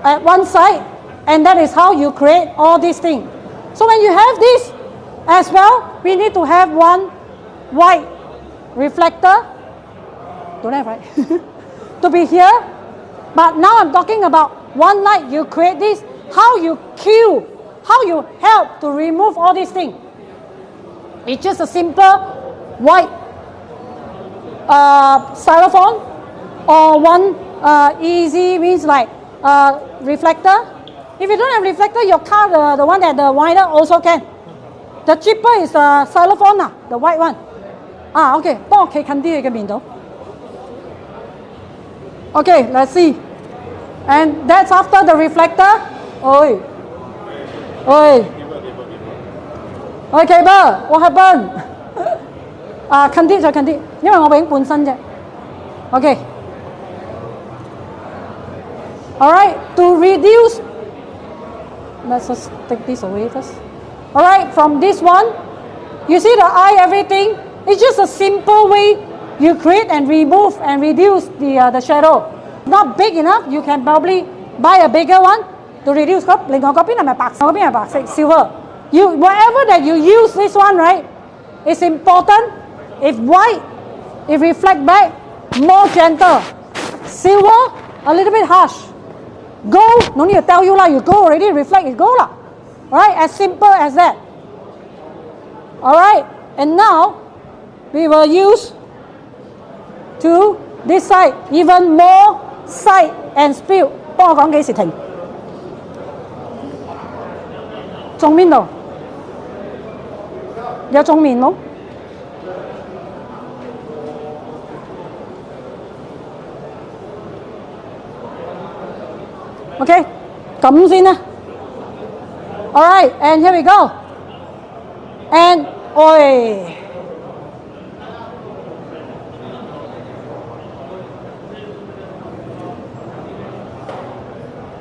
at one side, and that is how you create all these things. So when you have this as well, we need to have one white reflector. Don't have, right? To be here. But now I'm talking about one light. You create this. How you kill, how you help to remove all these things. It's just a simple white styrofoam or one easy means like reflector. If you don't have reflector, your car, the one that the wider also can. The cheaper is the styrofoam, the white one. Okay. 幫我企近啲你嘅面度。Okay, let's see. And that's after the reflector. Oi. Oi. Oi, cable. What happened? 近啲再近啲，因為我影半身啫。Okay. Alright, to reduce, let's just take this away first. Alright, from this one, you see the eye, everything. It's just a simple way you create and remove and reduce the shadow. Not big enough, you can probably buy a bigger one to reduce. 另外嗰邊係咪白色？嗰邊係白色 silver. Whatever that you use this one, right? It's important. If white, it reflect back, more gentle. Silver, a little bit harsh. Gold, no need to tell you lah. You go already, reflect, it go lah. Alright, as simple as that. Alright, and now we will use to this side, even more side and spill. 幫我講幾時停？中邊度？有中面冇？OK， 咁先啦。Alright, and here we go. And oi.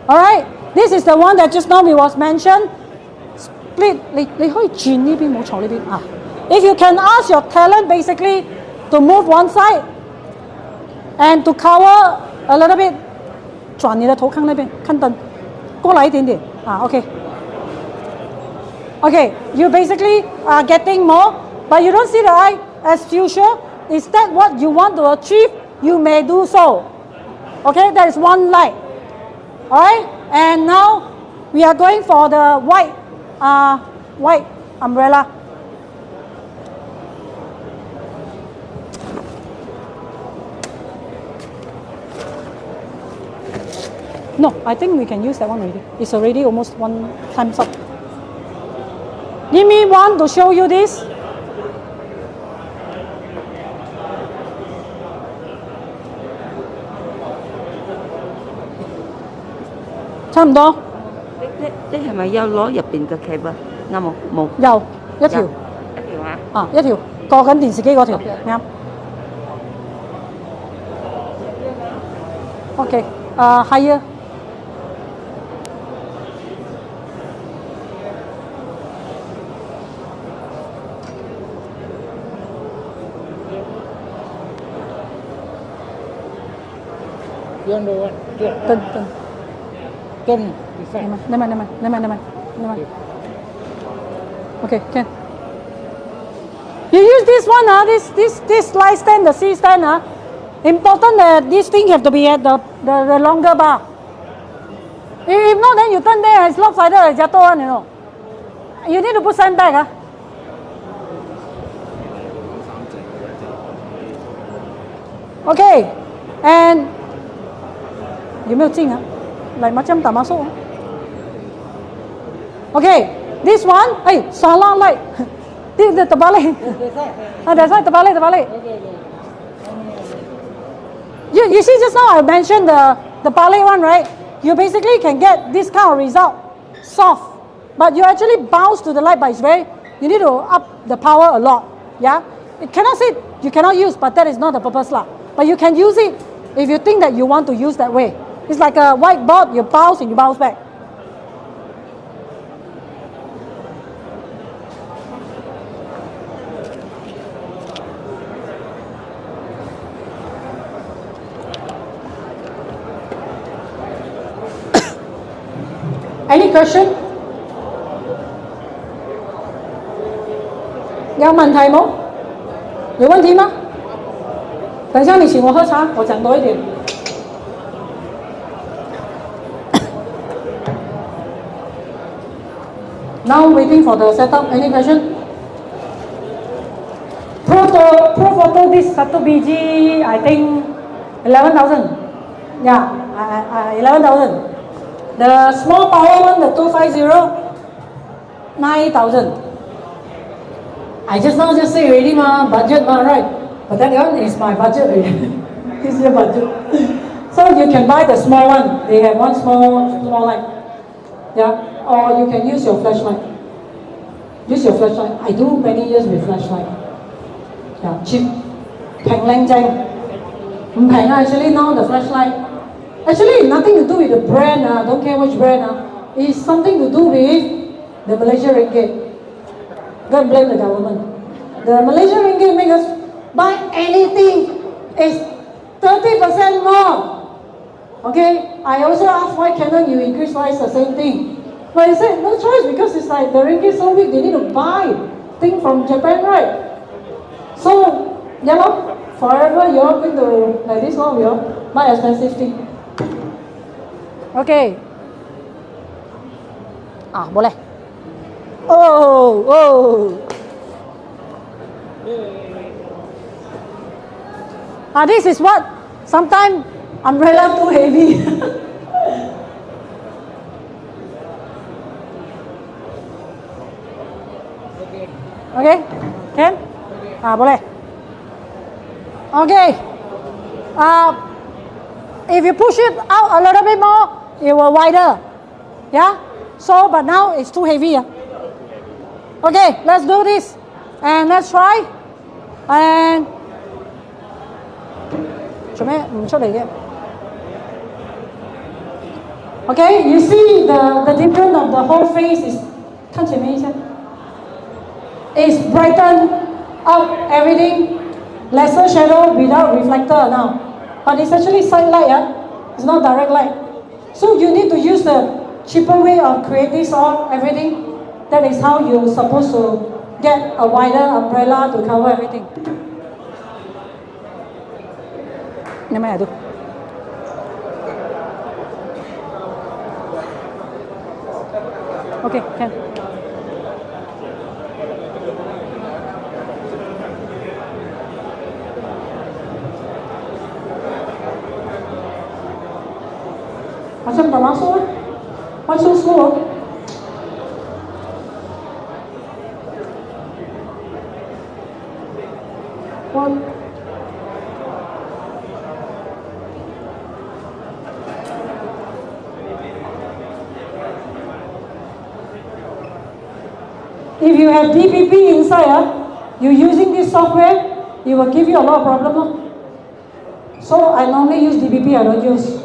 Alright, this is the one that just now we was mentioned. Split. 你可以轉呢邊，冇坐呢邊啊。If you can ask your talent basically to move one side and to cover a little bit. 转你的头看那边，看灯，过来一点点啊 ，OK。Okay, you basically are getting more, but you don't see the eye as usual. Is that what you want to achieve? You may do so. Okay, that is one light. Alright, and now we are going for the white umbrella. No, I think we can use that one already. It's already almost one time's up. Give me one to show you this.差唔多。你係咪有攞入邊嘅 cable？啱冇？冇。有一條。一條啊？啊，一條過緊電視機嗰條，啱。OK，係啊。Turn. Never. Okay, can. You use this one, this light stand, the C stand, Important that this thing have to be at the longer bar. If not, then you turn there, it's lopsided, it's jatuh one, you know. You need to put sandbag, ah. Okay, and 有没有进啊？来 macam tak masuk. Okay, this one, salah like. Dia terbalik. That's right, terbalik. You see just now I mentioned the balik one, right? You basically can get this kind of result, soft. But you actually bounce to the light, but it's you need to up the power a lot. Yeah? It cannot say you cannot use, but that is not the purpose lah. But you can use it if you think that you want to use that way. It's like a whiteboard, you bounce and you bounce back. Any question? 有問題冇？有問題嗎？等一下你請我喝茶，我講多一點。Now waiting for the setup. Any question? Pro photo this satu biji I think 11,000. Yeah, 11,000. The small power one, the 250, 9,000. I just say already budget right? But that one is my budget already. This is your budget. So you can buy the small one. They have one small light. Yeah, or you can use your flashlight. Use your flashlight. I do many years with flashlight. Yeah, cheap. 平靚正。唔平啊 actually now the flashlight. Actually, nothing to do with the brand. Don't care which brand. It's something to do with the Malaysia ringgit. Don't blame the government. The Malaysia ringgit make us buy anything is 30% more. Okay, I also asked why Canon you increase price the same thing. But he said no choice because it's like the ringgit so weak, they need to buy thing from Japan, right? So, forever you're going to, like this one, we'll buy expensive thing. Okay. Boleh. Oh. This is what sometimes umbrella too heavy. Okay? Can? Boleh. Okay. If you push it out a little bit more, it will wider. Yeah? So, but now it's too heavy. Okay, let's do this. And let's try. And okay, you see the difference of the whole face is it's brightened up everything. Lesser shadow without reflector now. But it's actually side light, it's not direct light. So you need to use the cheaper way of creating everything. That is how you're supposed to get a wider umbrella to cover everything. Okay, can. Macam tak masuk lah. Why so slow? What? If you have DPP inside, you're using this software, it will give you a lot of problems. So I normally use DPP, I don't use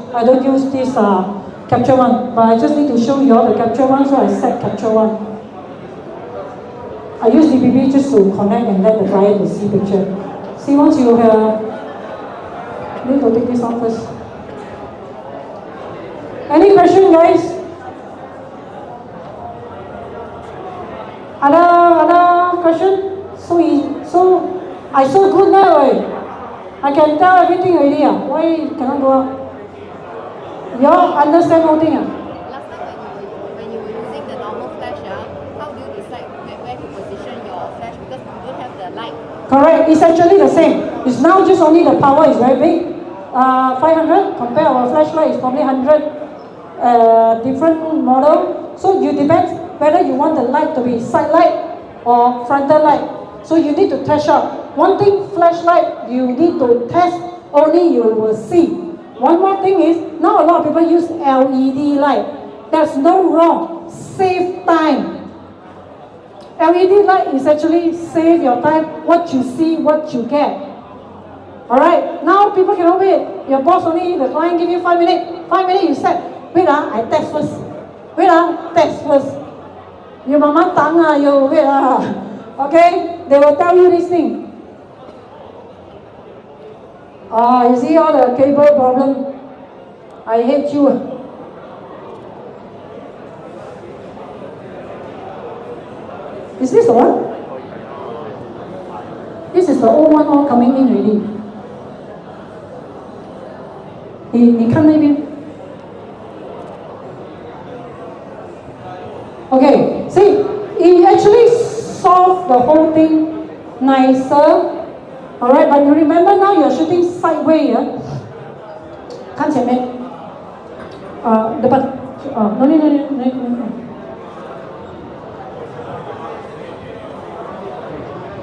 this capture one, but I just need to show you all the capture one, so I set capture one. I use DPP just to connect and let the client to see picture. See, once you need to take this off first. Any question, guys? Other question? So I so good now, right? I can tell everything already. Why cannot go out? You all understand whole thing? light. Correct. It's actually the same. It's now just only the power is very big. 500 compare our flashlight is probably 100. Different model. So you depends whether you want the light to be side light or frontal light. So you need to test out. One thing, flashlight, you need to test, only you will see. One more thing is, now a lot of people use LED light. There's no wrong. Save time. LED light is actually save your time, what you see, what you get. Alright, now people cannot wait. Your boss only, the client give you 5 minutes. 5 minutes you said, wait I test first. Wait test first. You mama tang you wait Okay, they will tell you this thing. You see all the cable problem. I hate you. Is this the one? This is the old one all coming in already. 你看那边 Okay, see, it actually solved the whole thing nicer. Alright, but you remember now you're shooting sideways, yeah? 看前面 depan no.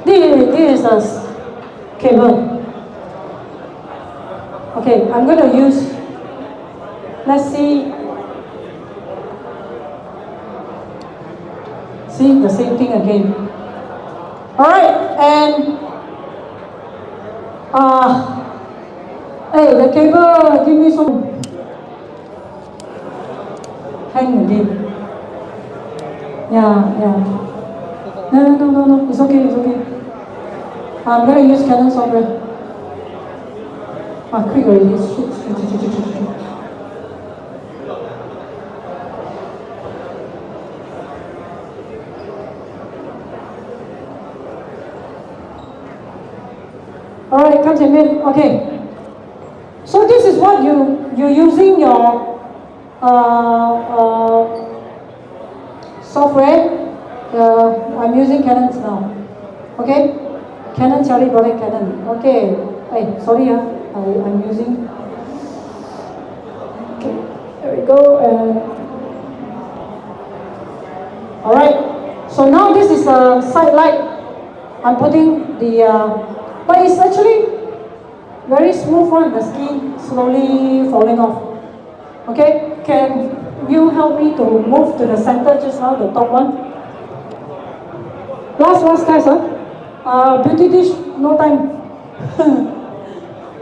This is a cable. Okay, I'm going to use, let's see the same thing again. Alright, and hey, the cable, give me some, hang again. Yeah. No, it's okay. I'm going to use Canon software. Quick already. Alright, come to me. Okay. So this is what you're using your software. I'm using Canon now. Okay? Canon, Charlie, Brother, Canon. Okay. Hey, sorry, I'm using. Okay, there we go. Alright, so now this is a side light. I'm putting the, but it's actually very smooth one. The skin slowly falling off. Okay, can you help me to move to the center just now, the top one? Last test, beauty dish, no time.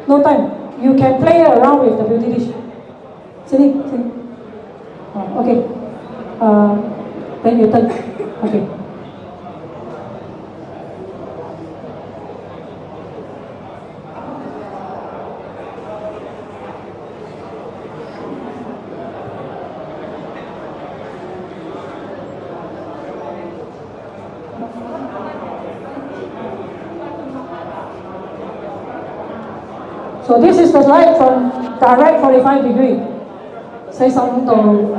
No time. You can play around with the beauty dish. Sini. Okay. Then you turn. Okay. So this is the light from direct 45 degree. Say something to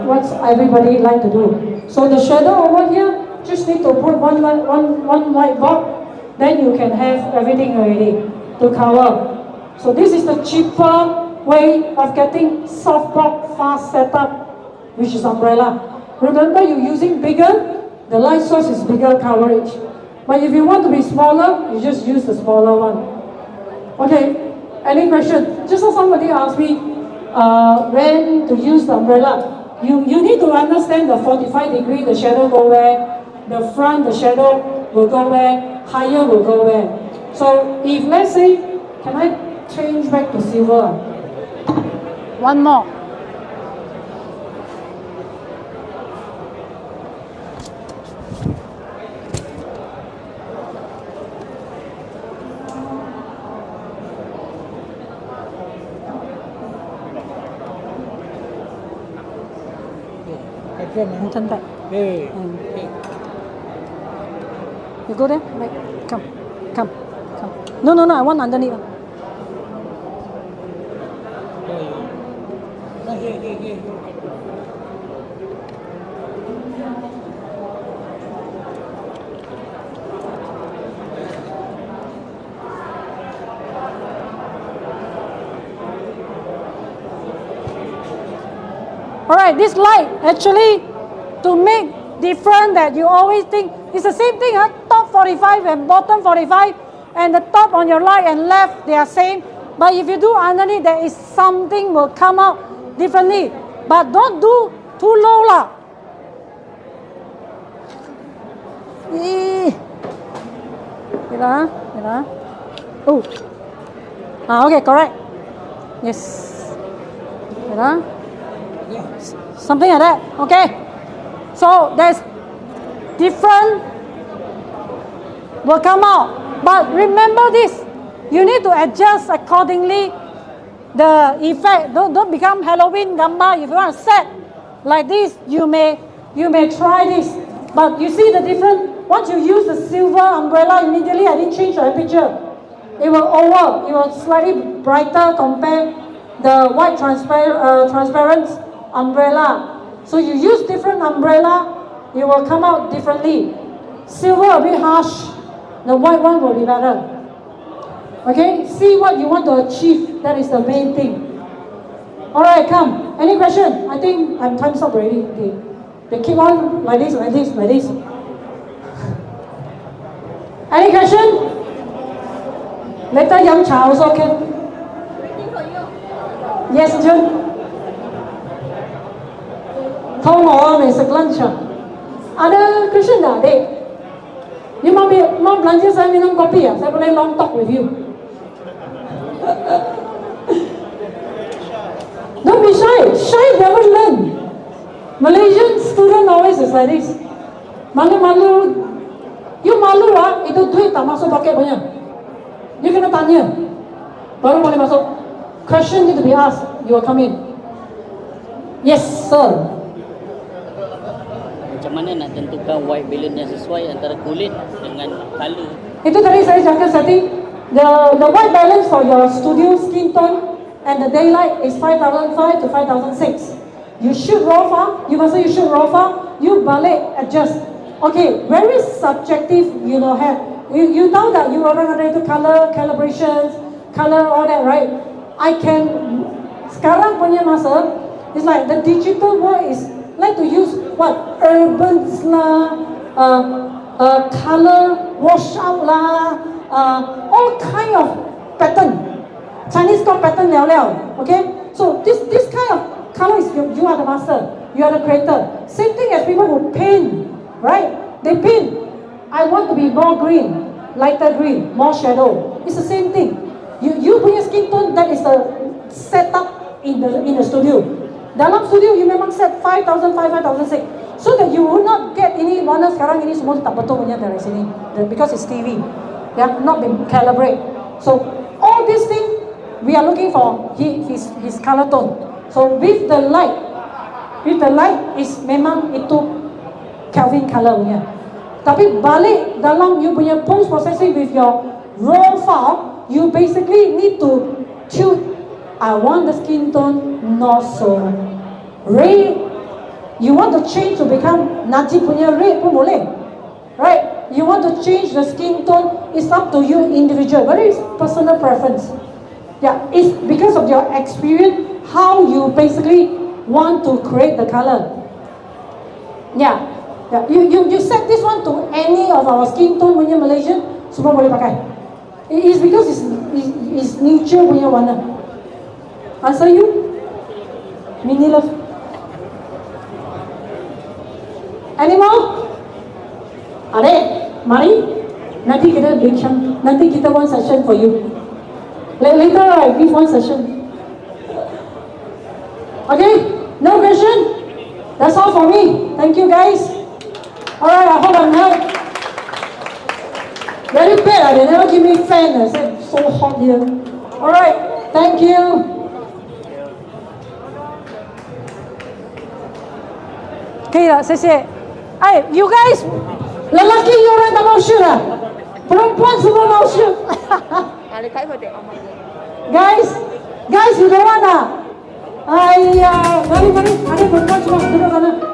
what everybody like to do. So the shadow over here, just need to put one white bulb, then you can have everything already to cover. So this is the cheaper way of getting softbox fast setup, which is umbrella. Remember, you're using bigger, the light source is bigger coverage. But if you want to be smaller, you just use the smaller one. Okay. Any question? Just as somebody asked me when to use the umbrella. You need to understand the 45 degree, the shadow go where, the front, the shadow will go where, higher will go where. So if let's say, can I change back to silver? One more. Turn back. Hey. You go there? Right. Come. No, I want underneath. Here. Alright, this light actually to make different that you always think it's the same thing, huh? Top 45 and bottom 45 and the top on your right and left they are same. But if you do underneath, there is something will come out differently. But don't do too low lah. Oh. Okay, correct. Yes. Something like that. Okay. So there's different will come out. But remember this. You need to adjust accordingly the effect. Don't become Halloween gambar. If you want to set like this, you may try this. But you see the difference. Once you use the silver umbrella, immediately I didn't change the picture. It will over. It will slightly brighter compare the white transparent umbrella. So you use different umbrella, it will come out differently. Silver a bit harsh. The white one will be better. Okay, see what you want to achieve. That is the main thing. Alright, come. Any question? I think I'm time's up already. They keep on like this, like this, like this. Any question? Later, young child also can. Waiting for you. Yes, Jun. 肚餓未食 lunch 啊 Other question ah, they. You mau belanja saya minum kopi ya? Saya boleh long talk with you. Don't be shy. Shy never learn. Malaysian student always is like this. Malu-malu. You malu ah, itu duit tak masuk paket punya. You kena tanya. Baru boleh masuk. Question need to be asked. You will come in. Yes, sir. Macam mana nak tentukan white balance yang sesuai antara kulit dengan color? Itu tadi saya cakap setting. The white balance for your studio skin tone and the daylight is 5005 to 5006. You shoot raw far. You must say you shoot raw far. You balik adjust. Okay, very subjective. You know have. You know that you are running into color calibrations, color all that, right? I can. Sekarang punya masa, it's like the digital world is like to use what urbans lah, color washout lah, all kind of pattern. Chinese got pattern liao. Okay, so this kind of color is you are the master, you are the creator. Same thing as people who paint, right? They paint. I want to be more green, lighter green, more shadow. It's the same thing. You punya skin tone, that is the setup in the studio. Dalam studio you memang set 5005, 5006 so that you will not get ini mana sekarang ini semua tak betul punya dari sini because it's TV. Yeah, not been calibrate. So all these things we are looking for his color tone. So with the light is memang itu Kelvin color punya. Tapi balik dalam you punya post processing with your raw file, you basically need to choose. I want the skin tone not so red. You want to change to become Najib punya red pun boleh, right? You want to change the skin tone, it's up to you individual. Very personal preference. Yeah, it's because of your experience how you basically want to create the color. Yeah. You set this one to any of our skin tone punya Malaysian, semua boleh pakai. It's because it's neutral punya warna. Answer you? Mini love. Any more? Ada? Mari. Nanti kita bincang. Nanti kita one session for you. Later I give one session. Okay? No question? That's all for me. Thank you guys. Alright, I hope I'm not very bad. They never give me fan. I said so hot here. Alright, thank you. Okay, 谢谢。哎 ，you guys, lelaki orang tak mau shoot ah, perempuan semua mau shoot. Guys, you don't want ah? Mari, ada perempuan semua duduk sana.